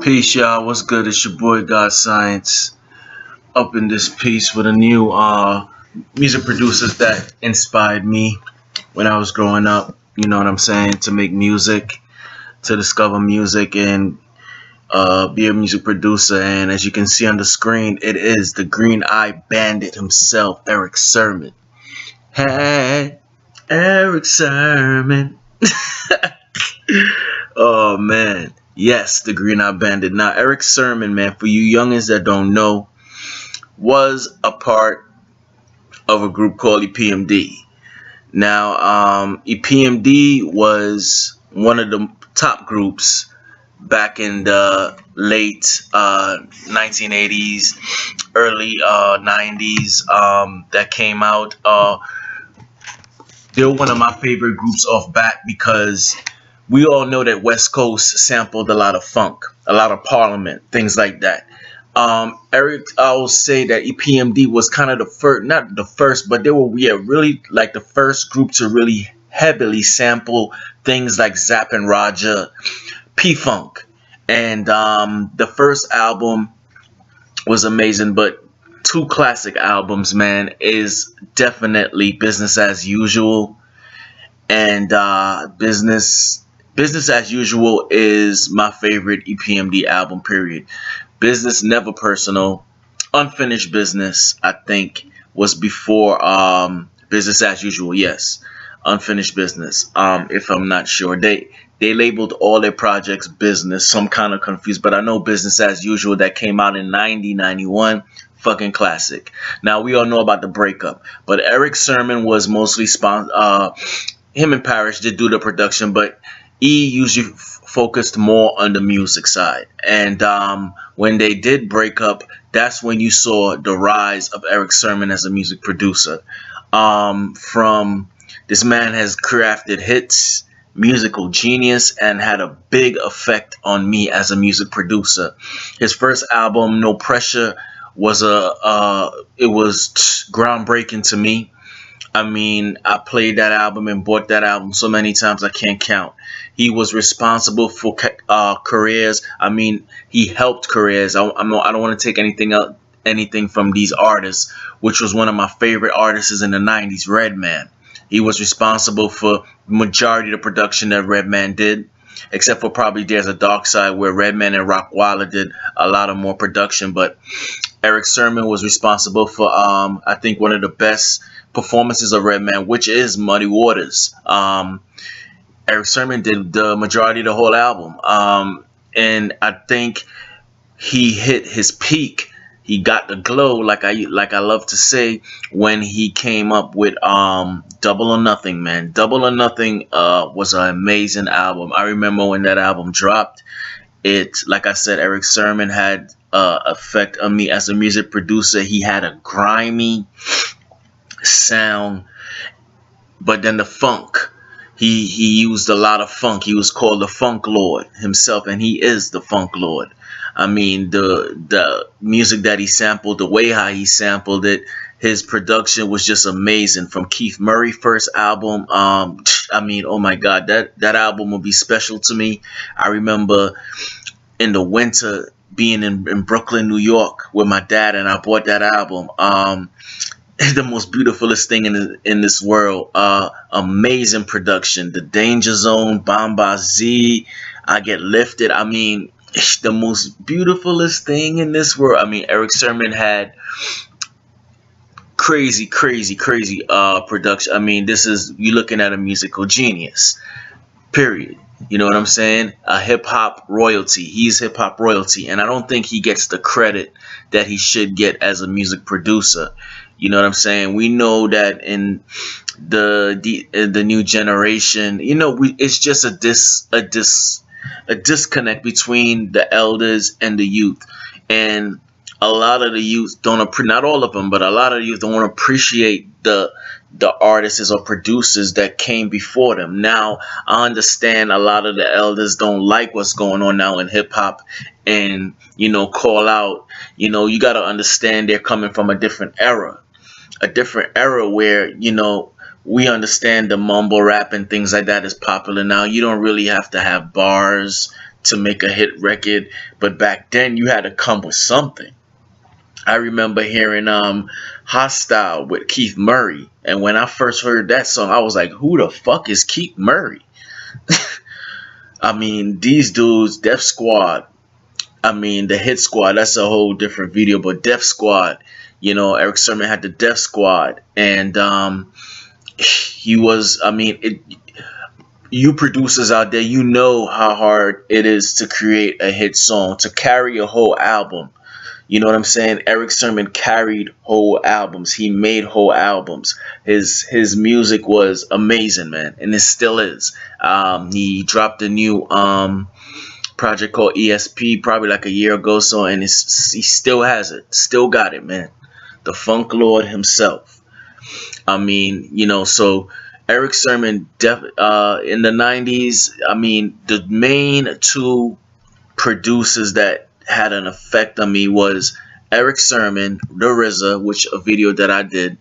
Peace, y'all. What's good? It's your boy God Science up in this piece with a new music producers that inspired me when I was growing up. You know what I'm saying? To make music, to discover music, and be a music producer. And as you can see on the screen, it is the Green Eye Bandit himself, Erick Sermon. Hey, Erick Sermon. Oh man. Yes, the Green Eye Bandit. Now, Erick Sermon, man, for you youngins that don't know, was a part of a group called EPMD. Now, EPMD was one of the top groups back in the late 1980s, early 90s that came out. They're one of my favorite groups off bat because we all know that West Coast sampled a lot of funk, a lot of Parliament, things like that. Eric, I will say that EPMD was kind of the first, not the first, but they were really like the first group to really heavily sample things like Zapp and Roger, P-Funk. And the first album was amazing, but two classic albums, man, is definitely Business as Usual and Business as Usual is my favorite EPMD album, period. Business Never Personal, Unfinished Business, I think, was before Business as Usual. Yes, Unfinished Business. If I'm not sure, they labeled all their projects business, so I'm kind of confused. But I know Business as Usual that came out in 91, fucking classic. Now we all know about the breakup, but Erick Sermon was mostly him and Parrish did do the production, but E usually focused more on the music side. And when they did break up, that's when you saw the rise of Erick Sermon as a music producer. From this man has crafted hits, musical genius, and had a big effect on me as a music producer. His first album, No Pressure, was it was groundbreaking to me. I mean, I played that album and bought that album so many times I can't count. He was responsible for careers. I mean, he helped careers. I don't want to take anything from these artists, which was one of my favorite artists in the 90s, Redman. He was responsible for majority of the production that Redman did, except for probably There's a Dark Side, where Redman and Rockwilder did a lot of more production. But Erick Sermon was responsible for, I think, one of the best performances of Redman, which is Muddy Waters. Erick Sermon did the majority of the whole album, and I think he hit his peak. He got the glow, like I love to say, when he came up with Double or Nothing, man. Double or Nothing was an amazing album. I remember when that album dropped. It, like I said, Erick Sermon had effect on me as a music producer. He had a grimy sound, but then the funk. He used a lot of funk. He was called the Funk Lord himself, and he is the Funk Lord. I mean, the music that he sampled, the way how he sampled it, his production was just amazing. From Keith Murray's first album, I mean, oh my God, that album will be special to me. I remember in the winter being in Brooklyn, New York, with my dad, and I bought that album. The most beautifulest thing in this world. Amazing production. The Danger Zone, Bamba Z, I Get Lifted. I mean, the most beautifulest thing in this world. I mean, Erick Sermon had crazy production. I mean, you're looking at a musical genius, period. You know what I'm saying? A hip-hop royalty. He's hip-hop royalty, and I don't think he gets the credit that he should get as a music producer. You know what I'm saying? We know that in the new generation, you know, it's just a disconnect between the elders and the youth. And a lot of the youth not all of them, but a lot of the youth don't appreciate the artists or producers that came before them. Now, I understand a lot of the elders don't like what's going on now in hip hop and, you know, call out. You know, you got to understand they're coming from a different era where, you know, we understand the mumble rap and things like that is popular now. You don't really have to have bars to make a hit good record, but back then you had to come with something. I remember hearing Hostile with Keith Murray, and when I first heard that song, I was like, who the fuck is Keith Murray? I mean, these dudes, Def Squad, I mean, the Hit Squad, that's a whole different video, but Def Squad, you know, Erick Sermon had the Def Squad, and he was, I mean, you producers out there, you know how hard it is to create a hit song, to carry a whole album. You know what I'm saying? Erick Sermon carried whole albums. He made whole albums. His music was amazing, man, and it still is. He dropped a new project called ESP probably like a year ago, so, and he still has it, still got it, man. The Funk Lord himself. I mean, you know, so Erick Sermon in the 90s. I mean, the main two producers that had an effect on me was Erick Sermon, the RZA, which a video that I did,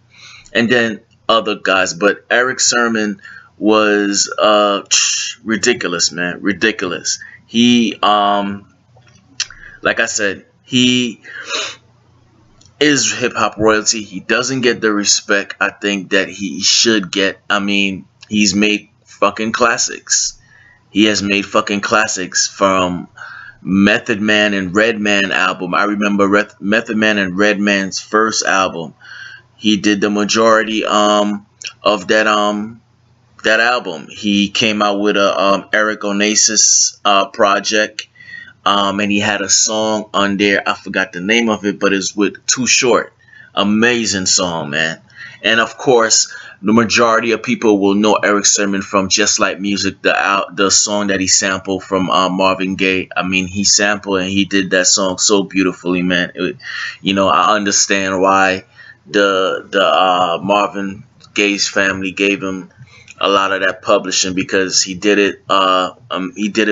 and then other guys. But Erick Sermon was ridiculous, man, ridiculous. He like I said, he is hip hop royalty. He doesn't get the respect I think that he should get. I mean, he's made fucking classics. He has made fucking classics from Method Man and Redman album. I remember Method Man and Redman's first album. He did the majority of that album. He came out with a Eric Onassis project, and he had a song on there. I forgot the name of it, but it's with Too Short. Amazing song, man. And of course, the majority of people will know Erick Sermon from Just Like Music, the song that he sampled from Marvin Gaye. I mean, he sampled and he did that song so beautifully, man. You know, I understand why the Marvin Gaye's family gave him a lot of that publishing, because he did it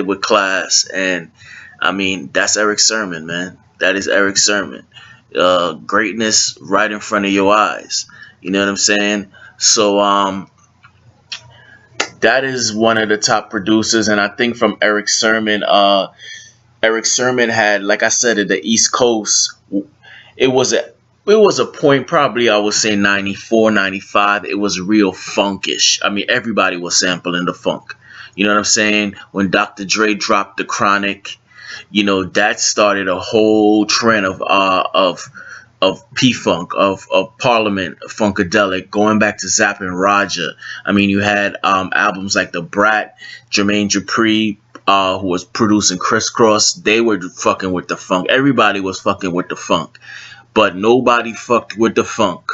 with class. And I mean, that's Erick Sermon, man. That is Erick Sermon. Greatness right in front of your eyes. You know what I'm saying? So that is one of the top producers, and I think from Erick Sermon, Erick Sermon had, like I said, at the East Coast, it was a point, probably I would say 94, 95. It was real funkish. I mean, everybody was sampling the funk. You know what I'm saying? When Dr. Dre dropped The Chronic, you know, that started a whole trend of P-Funk, of Parliament, Funkadelic, going back to Zapp and Roger. I mean, you had albums like The Brat, Jermaine Dupri, who was producing Crisscross. They were fucking with the funk. Everybody was fucking with the funk. But nobody fucked with the funk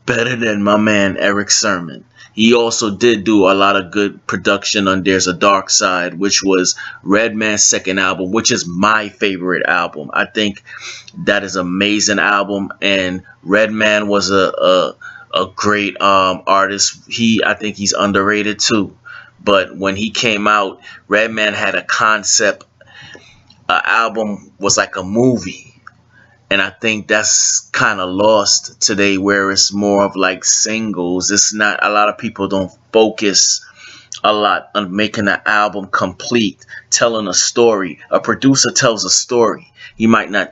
better than my man Erick Sermon. He also did do a lot of good production on There's a Dark Side, which was Redman's second album, which is my favorite album. I think that is an amazing album, and Redman was a great artist. I think he's underrated too. But when he came out, Redman had a concept. An album was like a movie. And I think that's kind of lost today, where it's more of like singles. It's not, a lot of people don't focus a lot on making an album complete, telling a story. A producer tells a story. He might not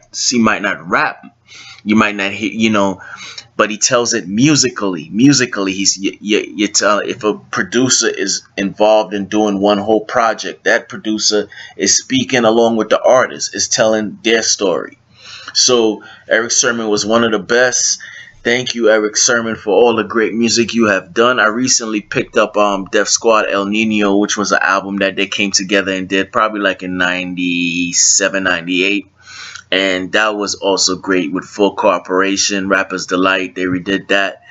rap. You might not hear, you know, but he tells it musically. Musically, you tell, if a producer is involved in doing one whole project, that producer is speaking along with the artist, is telling their story. So Erick Sermon was one of the best. Thank you, Erick Sermon, for all the great music you have done. I recently picked up Def Squad El Nino, which was an album that they came together and did probably like in 97, 98. And that was also great with Full Corporation, Rapper's Delight. They redid that.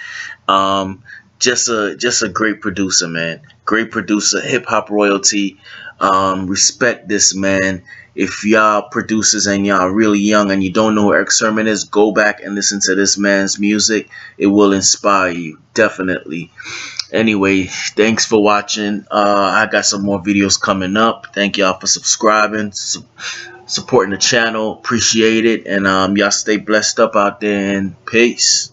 Just a great producer, man. Great producer, hip hop royalty. Respect this man. If y'all producers and y'all really young and you don't know who Erick Sermon is, go back and listen to this man's music. It will inspire you, definitely. Anyway, thanks for watching. I got some more videos coming up. Thank y'all for subscribing, supporting the channel. Appreciate it. And y'all stay blessed up out there, and peace.